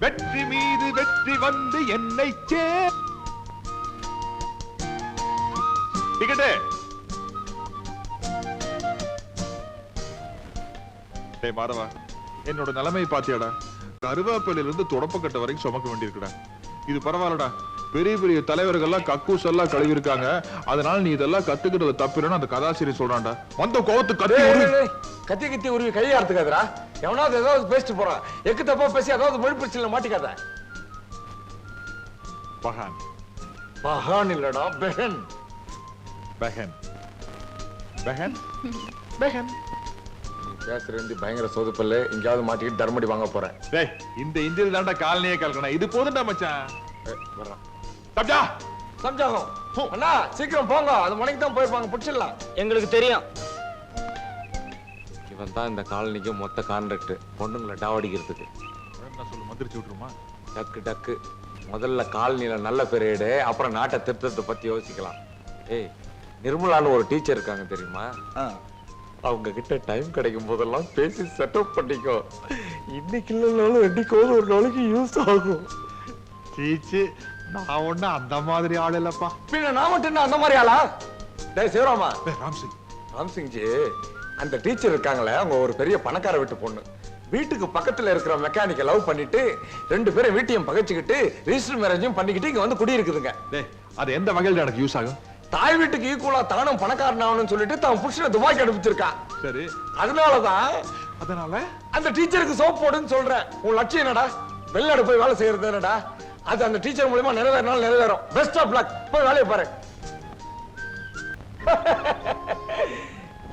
வெற்றி மீது வெற்றி வந்து என்னை டிக்கெட்டு. டேய் மாதவா, என்னோட நிலைமை பாத்தியாடா? கருவேப்பிலையில இருந்து தொடப்பக்கட்ட வரைக்கும் சுமக்க வேண்டியிருக்குடா. இது பரவாயில்லடா, பெரிய பெரிய தலைவர்கள்லாம் கக்கூஸ் எல்லாம் கழுவி இருக்காங்க. அதனால நீ இதெல்லாம் கத்துக்கிட்டது தப்பில்லைன்னு அந்த கதாசிரியர் சொல்றான்டா. வந்த கோவத்து கத்தி கத்தி உருவி கையாடுத்துக்காதரா. எவனாவது ஏதாவது பேசிட்டு போறான், எக்கு தப்பா பேசி ஏதாவது மொழி பிரச்சனை மாட்டிக்காத. பஹான் பஹான் இல்லடா, பெஹன். பெஹன் பெஹன் பெஹன். பேசுறது பயங்கர சோதுப்பல்ல, எங்கேயாவது மாட்டிக்கிட்டு தர்மடி வாங்க போறேன். டேய், இந்த இந்தியில் தான்டா காலனியே கலக்கணும். இது போதும்டா மச்சான். வர்றான். சப்ஜா சம்ஜாகம். அண்ணா சீக்கிரம் போங்க, அது மணிக்கு தான் போயிருப்பாங்க, பிடிச்சிடலாம். எங்களுக்கு தெரியும். இவன் தான் இந்த காலனிக்கு மொத்த கான்ட்ராக்ட், பொண்ணுங்களை டாவடிக்கிறதுக்கு. சொல்லு, மந்திரிச்சு விட்டுருமா? டக்கு டக்கு. முதல்ல காலனில நல்ல பெரியடு, அப்புறம் நாட்டை திருத்தத்தை பத்தி யோசிக்கலாம். ஏய், நிர்மலான்னு ஒரு டீச்சர் இருக்காங்க தெரியுமா? அவங்க கிட்ட டைம் கிடைக்கும் போதெல்லாம் பேசி செட்டப் பண்ணிக்கோ. இன்னைக்கு இல்லைனாலும் என்னைக்காவது ஒரு நாளைக்கு யூஸ் ஆகும். சீச்சு, நான் ஒண்ணு அந்த மாதிரி ஆள் இல்லப்பா. பின்ன நான் மட்டும் அந்த மாதிரி ஆளா? டேய் சிவராமா. ராம்சிங். ராம்சிங்ஜி, அந்த டீச்சர் இருக்காங்களே, அவங்க ஒரு பெரிய பணக்கார வீட்டு பொண்ணு. வீட்டுக்கு பக்கத்துல இருக்கிற மெக்கானிக்க லவ் பண்ணிட்டு 2 பேரும் வீட்டையும் பகைச்சுக்கிட்டு ரிஜிஸ்டர் மேரேஜும் பண்ணிக்கிட்டு இங்க வந்து குடி இருக்குதுங்க. டேய், அது எந்த வகையில் எனக்கு யூஸ் ஆகும்? தாய் வீட்டுக்கு ஈக்குவலா தானும் பணக்காரன் ஆகணும்னு சொல்லிட்டு தான் புருஷனை துபாய்க்கு அனுப்பிச்சிருக்கா. சரி, அதனால அந்த டீச்சருக்கு சோப் போடுன்னு சொல்றேன். உன் லட்சியம் என்னடா? வெளிநாடு போய் வேலை செய்யறது என்னடா? அது அந்த டீச்சர் மூலமா நிறைவேறினாலும் நிறைவேறும். Best of luck. போய் வேலையை பாரு.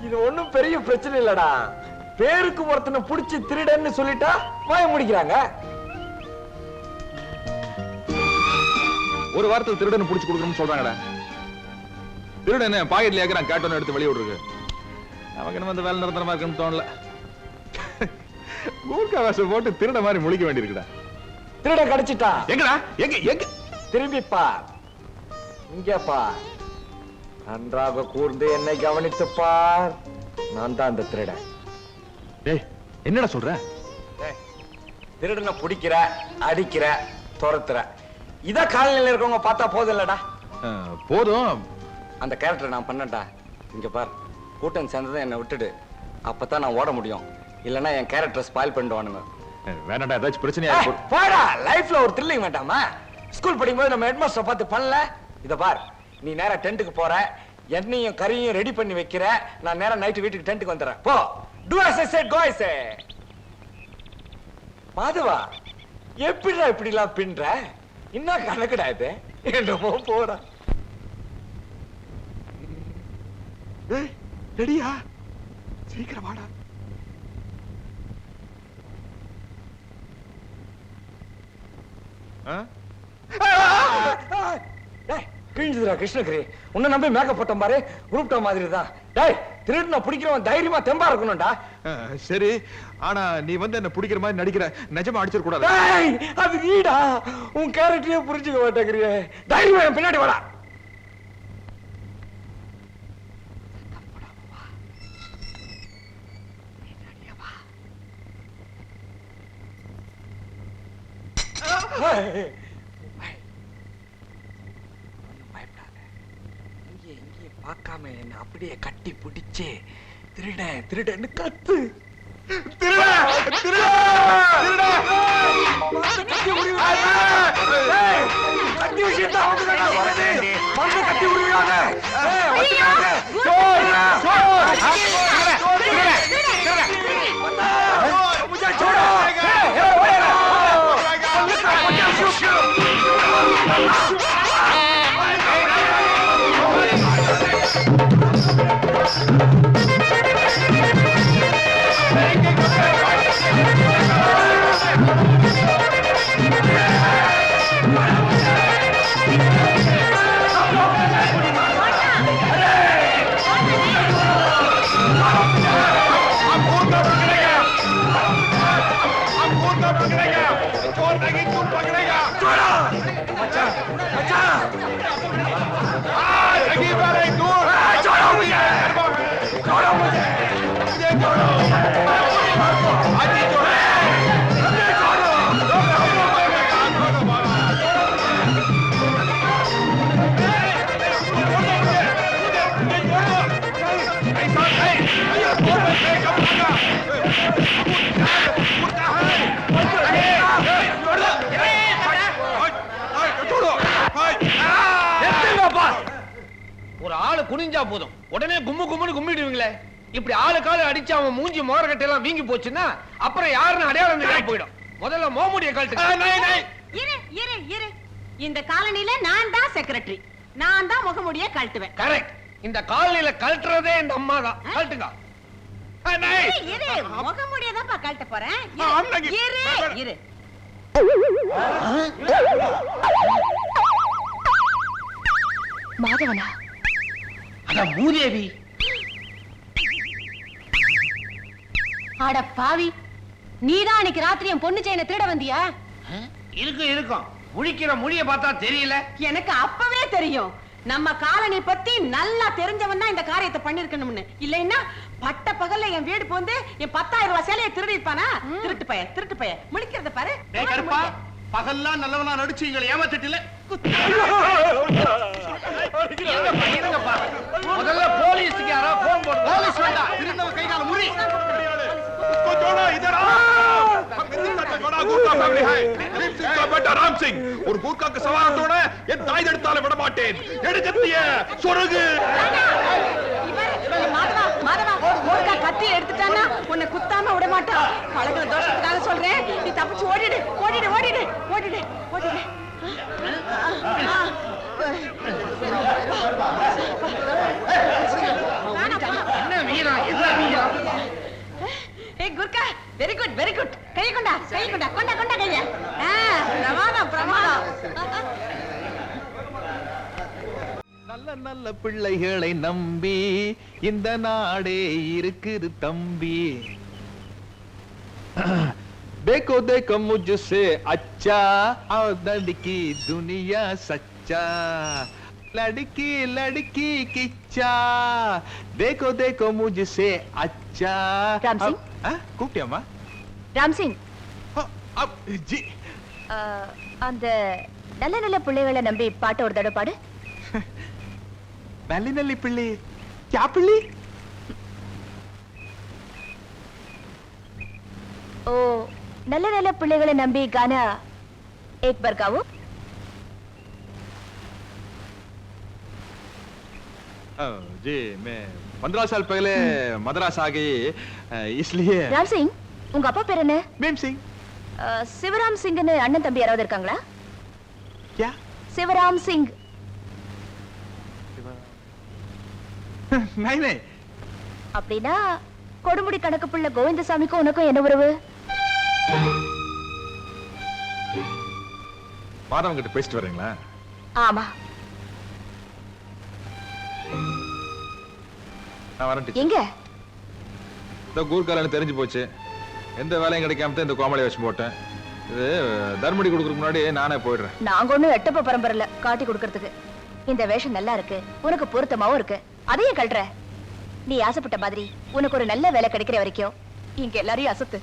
இது ஒண்ணும் பெரிய பிரச்சனை இல்லடா. பேருக்கு ஒருத்தனை புடிச்சு திருடன்னு சொல்லிட்டா வாய முடிக்கிறாங்க. ஒரு வாரத்தில் திருடன்னு புடிச்சு கொடுக்கணும்னு சொல்றாங்கடா. திருடன் பாக்கெட்ல ஏக்கறான், கேட்டோன்னு எடுத்து வெளியே விடுறது. நமக்கு என்ன வந்து வேலை நிரந்தரமா இருக்குன்னு தோணல. ஊர்க்கா வேஷம் போட்டு திருட மாதிரி முழிக்க வேண்டியிருக்குடா. திருட கிடைச்சிட்டா. எங்கடா? எங்க எங்க? திரும்பி பார், இங்க பார், நன்றாக கூர்ந்து என்னை கவனித்து பார். நான் தான் அந்த திருடன். டேய், என்னடா சொல்ற? திருடனை பிடிக்கிற, அடிக்கிற, துரத்துற. இத காலநிலையில இருக்கவங்க பார்த்தா போதும் இல்லடா? போதும். அந்த கேரக்டர் நான் பண்ணட்டா. இங்க பார், கூட்டம் சேர்ந்ததை என்னை விட்டுடு. அப்பதான் நான் ஓட முடியும். இல்லன்னா என் கேரக்டர் ஸ்பாயில் பண்ணிடுவானுங்க. வேணாடா, ஏதாச்சும் பிரச்சனையா போடா. லைஃப்ல ஒரு த்ரில்லிங் வேண்டாமா? ஸ்கூல் படிக்கும்போது நம்ம ஹெட்மாஸ்டர் பார்த்து பண்ணல. இத பார், நீ நேரா டென்ட்டுக்கு போற, எண்ணெயும் கறியும் ரெடி பண்ணி வைக்கிற. நான் நேரா நைட்டு வீட்டுக்கு டென்ட்டுக்கு வந்துடுறேன். போ. Do as I said, go as I said. மாதவா, எப்படிடா இப்படிலாம் பின்ற? என்ன கணக்குடா இது? என்னமோ போடா. ரெடியா? சீக்கிரம் வாடா. கிழிஞ்சுதுடா கிருஷ்ணகிரி. உன்னை நம்பி மேக்கப் போட்ட பாரு, குரூப் டா மாதிரி தான். டேய், திருடுன பிடிக்கிறவன் தைரியமா தெம்பா இருக்கணும்டா. சரி, ஆனா நீ வந்து என்ன பிடிக்கிற மாதிரி நடிக்கிற. நிஜமா அடிச்சிட கூடாது. அது நீடா. உன் கேரக்டரே புரிஞ்சுக்க மாட்டேங்கிறியே. தைரியமா என் பின்னாடி வாடா. பார்க்காம என்ன அப்படியே கட்டி பிடிச்சு திருட திருடன்னு கத்து. கட்டி விஷயத்தை கட்டி விடுவாங்க. குனிஞ்சா போதும் உடனே கும்மு கும்முன்னு கும்பிடுவீங்களே. இப்படி ஆளுக்கால அடிச்சு அவன் மூஞ்சி மோரகட்டை எல்லாம் வீங்கி போச்சுன்னா அப்புறம் யாருன்னு அடையாளம் தெரியாம போயிடும். முதல்ல மோமுடிய கழட்டு. இரு இரு இரு, இந்த காலனில நான் தான் செக்ரட்டரி, நான் தான் முகமுடிய கழட்டுவேன். கரெக்ட். இந்த காலனில கழட்டுறதே இந்த அம்மா தான். கழட்டுங்க. இரு, முகமுடிய தான் கழட்ட போறேன். இரு இரு. மாதவனா? அட மூதேவி. அட பாவி, நீதான் அன்னைக்கு ராத்திரி என் பொண்ணு செயினை திருட வந்தியா? இருக்கும் இருக்கும், முழிக்கிற மொழிய பார்த்தா தெரியல. எனக்கு அப்பவே தெரியும். நம்ம காலனி பத்தி நல்லா தெரிஞ்சவன் தான் இந்த காரியத்தை பண்ணிருக்கணும்னு. இல்லைன்னா பட்ட பகல்ல என் வீடு போந்து என் 10,000 ரூபாய் சேலையை திருடிப்பானா? திருட்டு பைய முழிக்கிறத பாரு. பகல்லாம் நல்லவனா நடிச்சு எங்களை ஏமாத்திட்டில. முதல்ல போலீஸுக்கு யாரோ போன் போடு. போலீஸ் வேண்டாம், திருந்தவ கை கால முறி. ஒரு கூர்க்காக்கு சவாரத்தோட என் தாய் எடுத்தாலும் விட மாட்டேன். எடுக்கத்திய சொருகு. கத்தி எடுத்துட்டானா உன்னை குத்தாம விட மாட்டான். பழகிற தோஷத்துக்காக சொல்றேன், நீ தப்பிச்சு ஓடிடு ஓடிடு ஓடிடு ஓடிடு ஓடிடு. என்ன வீரம், என்ன வீரம். ஏய் குர்கா, வெரி குட் வெரி குட். கை கொண்டா கொண்டா கொண்டா கைய. பிரமாதம் பிரமாதம். நல்ல நல்ல பிள்ளைகளை நம்பி இந்த நாடே இருக்குது தம்பி. देखो देखो मुझसे अच्छा और लड़की दुनिया सच्चा, लड़की लड़की किच्चा, देखो देखो मुझसे अच्छा. राम सिंह? கூப்பிட்டியாமா? ராம் சிங், ஜி அந்த நல்ல நல்ல பிள்ளைகளை நம்பி பாட்டு ஒரு தடவை பாடு. நல்லி நல்லி பிள்ளை क्या பிள்ளை? ओ நல்ல நல்ல பிள்ளைகளை நம்பி गाना एक बार गाओ. जी मैं 15 साल पहले मद्रास आ गई, इसलिए. ராம் சிங், உங்க அப்பா பேர் என்ன? மேம் சிங். சிவராம் சிங்னு அண்ணன் தம்பி யாராவது இருக்காங்களா? क्या? சிவராம் சிங். नहीं नहीं. அப்படின்னா கொடுமுடி கணக்கு பிள்ளை கோவிந்தசாமிக்கும் உனக்கும் என்ன உறவு? மாதவன் கிட்ட பேசிட்டு வரீங்களா? ஆமா. நான் வரேன் டீச்சர். எங்க? இந்த கூர்காலன்னு தெரிஞ்சு போச்சு. எந்த வேலையும் கிடைக்காம தான் இந்த கோமாளி வேஷம் போட்டேன். இது தர்மடி கொடுக்கறதுக்கு முன்னாடி நானே போயிடுறேன். நாங்க ஒண்ணும் எட்டப்ப பரம்பரையில காட்டி கொடுக்கறதுக்கு. இந்த வேஷம் நல்லா இருக்கு, உனக்கு பொருத்தமாவும் இருக்கு, அதையும் கல்ற. நீ ஆசைப்பட்ட மாதிரி உனக்கு ஒரு நல்ல வேலை கிடைக்கிற வரைக்கும் இங்க எல்லாரையும் அசத்து.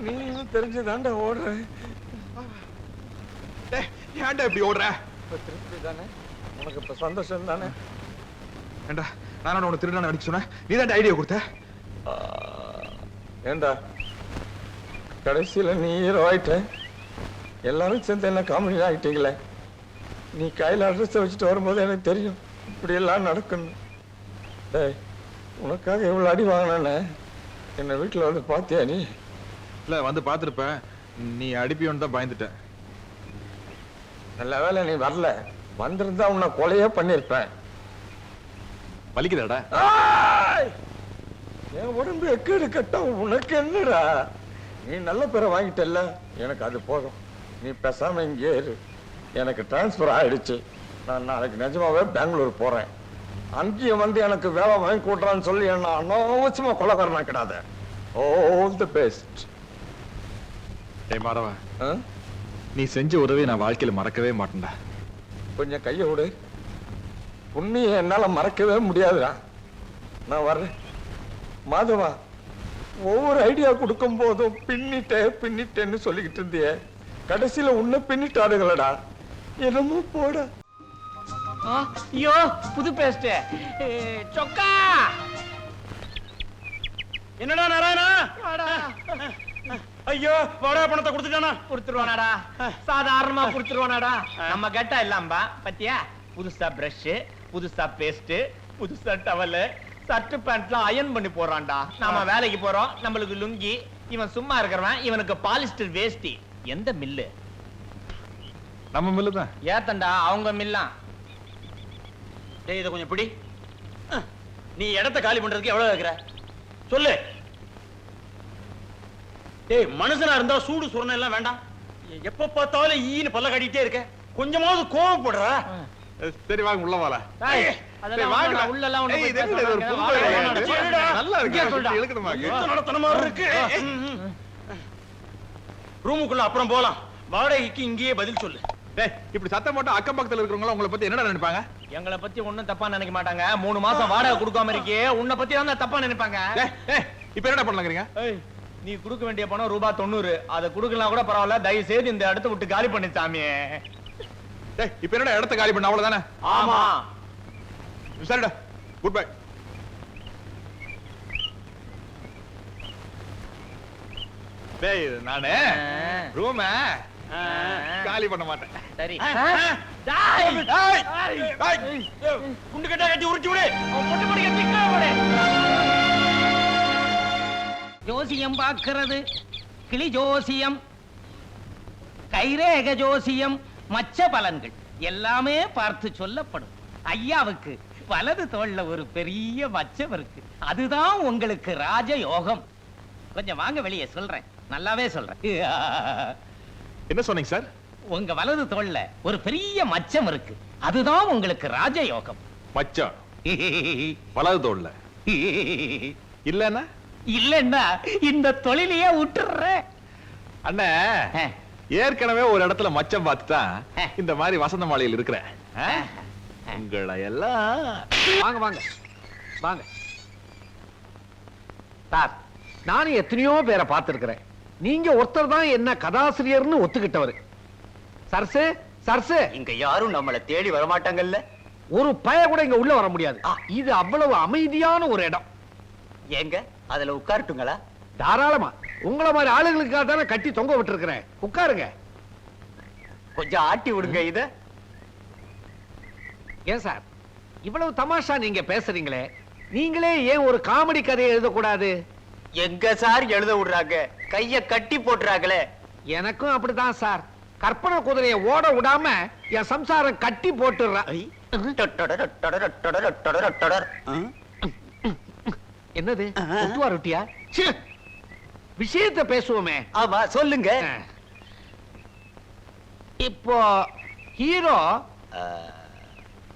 நீங்களும் தெரிஞ்சுதான்டா ஓடுறேன். ஏன்டா இப்படி ஓடுற? திருப்தி தானே உனக்கு? இப்ப சந்தோஷம் தானே? ஏண்டா நானோட உனக்கு திருடான அடிக்க சொன்னேன், நீ தான் ஐடியா கொடுத்த. ஏண்டா கடைசியில நீ ஹீரோ ஆயிட்ட, எல்லாரும் சேர்ந்து என்ன காமெடி ஆயிட்டீங்களே. நீ கையில அட்ரஸ் வச்சுட்டு வரும்போது எனக்கு தெரியும் இப்படி எல்லாம் நடக்கணும். டேய், உனக்காக எவ்வளவு அடி வாங்கினேன்னு என்ன வீட்டுல வந்து பாத்தியா நீ? இல்ல வந்து பாத்துருப்ப, நீ அடிப்பியோன்னு தான் பயந்துட்டேன். நல்ல வேலை நீ வரல, வந்திருந்தா உன்னை கொலையே பண்ணிருப்பேன். வலிக்குதாடா? என் உடம்பு எக்கேடு கட்டம், உனக்கு என்னடா? நீ நல்ல பேரை வாங்கிட்டல்ல, எனக்கு அது போதும். நீ பேசாம இங்கே இரு. எனக்கு டிரான்ஸ்பர் ஆயிடுச்சு. நான் நாளைக்கு நிஜமாவே பெங்களூர் போறேன். அங்கேயும் வந்து எனக்கு வேலை வாங்கி கூட்டுறான்னு சொல்லி என்ன அனாவசியமா கொலைக்காரனா கிடாத. All the best. டேய் மாதவா, ஆ? நீ செஞ்ச உதவி நான் வாழ்க்கையில மறக்கவே மாட்டேன்டா. கொஞ்சம் கைய விடு. புண்ணிய என்னால மறக்கவே முடியாதுடா. நான் வர்றேன். மாதவா, ஒவ்வொரு ஐடியா கொடுக்கும் போதும் பின்னிட்டேன்னு சொல்லிக்கிட்டு இருந்தியே, கடைசியில உன்னை பின்னிட்டாருங்களடா. என்னமோ போட. ஐயோ புது பேஸ்ட் சொக்கா. என்னடா நாராயணா? ஐயோ வாடகை பணத்தை கொடுத்துட்டானா? கொடுத்துருவானாடா, சாதாரணமா கொடுத்துருவானாடா. நம்ம கெட்டா இல்லாம்பா பத்தியா, புதுசா பிரஷ், புதுசா பேஸ்ட், புதுசா டவல், சர்ட் பேண்ட்லாம் அயன் பண்ணி போறான்டா. நாம வேலைக்கு போறோம், நம்மளுக்கு லுங்கி. இவன் சும்மா இருக்கிறவன், இவனுக்கு பாலிஸ்டர் வேஷ்டி. எந்த மில்லு? நம்ம மில்லு தான். ஏத்தண்டா அவங்க மில்லாம். டேய் இத கொஞ்சம் பிடி. நீ இடத்தை காலி பண்றதுக்கு எவ்வளவு வைக்கிற சொல்லு. டேய் மனுஷனா இருந்தா சூடு சுரணை எல்லாம் வேண்டாம். எப்ப பார்த்தாலும் ஈன்னு பல்ல கடிட்டே இருக்க. கொஞ்சமாவது கோவப்படுறா. சரி வாங்க உள்ள வாடா. டேய், அதெல்லாம் வாங்கடா, உள்ள எல்லாம் ஒண்ணு போய் பேசாதீங்க. நல்லா இங்கே இருக்கு. சொல்டா. இழுக்கணுமா? நடத்தன மாதிரி இருக்கு. ரூமுக்குள்ள அப்புறம் போலாம். வாடகைக்கு இங்கேயே பதில் சொல்லு. டேய், இப்படி சத்தம் போட்டு அக்கம் பக்கத்துல இருக்கிறவங்க உங்களை பத்தி என்னடா நினைப்பாங்க? எங்களை பத்தி ஒண்ணும் தப்பா நினைக்க மாட்டாங்க. 3 மாசம் வாடகை கொடுக்காம இருக்கே, உன்னை பத்தி தான் தப்பா நினைப்பாங்க. டேய், இப்ப என்னடா பண்ணலாங்கறீங்க? ஏய், நீ கொடுக்க வேண்டிய பணம் ₹90. அதை கொடுக்கலாம் கூட பரவாயில்ல, தயவு செய்து இந்த இடத்தை விட்டு காலி பண்ணி சாமி. டேய், இப்ப என்னடா இடத்த காலி பண்ண அவ்வளவுதானே? ஆமா. சரிடா, குட் பை. டேய், நானே ரூம காலி பண்ண மாட்டேன். சரி. குண்டு கட்டா கட்டி உருட்டி விடு. ஜோசியம் பார்க்கிறது, கிளி ஜோசியம், கைரேக ஜோசியம், மச்ச பலன்கள் எல்லாமே பார்த்து சொல்லப்படும். ஐயாவுக்கு வலது தோள்ல ஒரு பெரிய மச்சம் இருக்கு. அதுதான் உங்களுக்கு ராஜ யோகம். கொஞ்சம் வாங்க வெளியே சொல்றேன், நல்லாவே சொல்றேன். என்ன சொன்னீங்க சார்? உங்க வலது தோள்ல ஒரு பெரிய மச்சம் இருக்கு. அதுதான் உங்களுக்கு ராஜ யோகம். மச்சான் வலது தோல்ல இல்லன்னா இல்லன்னா இந்த தொழிலையே விட்டுறேன். அண்ணே, ஏற்கனவே ஒரு இடத்துல மச்சம் பார்த்து தான் இந்த மாதிரி வசந்த மாளிகையில் இருக்கிறேன். உங்களை எல்லாம் வாங்க வாங்க வாங்க சார். நானும் எத்தனையோ பேரை பார்த்திருக்கிறேன். நீங்க ஒருத்தர் தான் என்ன கதாசிரியர்னு ஒத்துக்கிட்டவர். சர்சு சர்சு, இங்க யாரும் நம்மள தேடி வரமாட்டாங்கல்ல. ஒரு பய கூட இங்க உள்ள வர முடியாது. இது அவ்வளவு அமைதியான ஒரு இடம். எங்க அதுல உட்காரட்டுங்களா? தாராளமா. உங்கள மாதிரி ஆளுங்களுக்காக தானே கட்டி தொங்க விட்டுருக்கிறேன். உட்காருங்க. கொஞ்சம் ஆட்டி விடுங்க இத. ஏன் சார் இவ்வளவு தமாஷா நீங்க பேசுறீங்களே, நீங்களே ஏன் ஒரு காமெடி கதையை எழுதக்கூடாது? எங்க சார் எழுத விடுறாங்க, கைய கட்டி போட்டுறாங்களே. எனக்கும் அப்படிதான் சார். கற்பனை குதிரையை ஓட விடாம என் சம்சாரம் கட்டி போட்டுறா. என்னது ஒட்டுவா ரொட்டியா? விஷயத்தை பேசுவோமே. ஆமா சொல்லுங்க. இப்போ ஹீரோ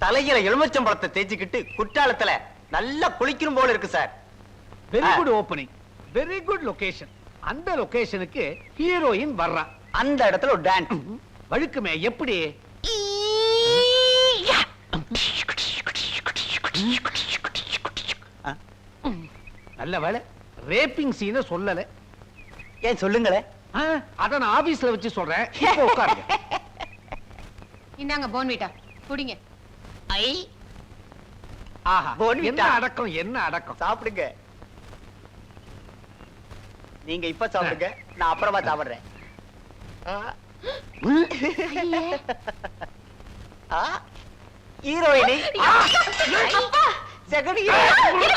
தலையில எலுமிச்சம்பழத்தை தேய்ச்சிக்கிட்டு குற்றாலத்துல நல்லா குளிக்கணும் போல இருக்கு sir. Very good opening, very good location. அந்த லொகேஷனுக்கு ஹீரோயின் வர்றா. அந்த இடத்துல ஒரு டான்ஸ் வழுக்குமே. எப்படி? நல்ல வேலை ரேப்பிங் சீனை சொல்லல. ஏன் சொல்லுங்களேன். அத நான் ஆபீஸ்ல வச்சு சொல்றேன். இப்போ உட்காருங்க. இந்தாங்க போன்விட்டா குடிங்க. ஐ ஆஹா, போன்விட்டா. என்ன அடக்கம், என்ன அடக்கம். சாப்பிடுங்க. நீங்க இப்ப சாப்பிடுங்க, நான் அப்புறமா சாப்பிடுறேன். ஹீரோயினி செகண்ட் ஹீரோயின்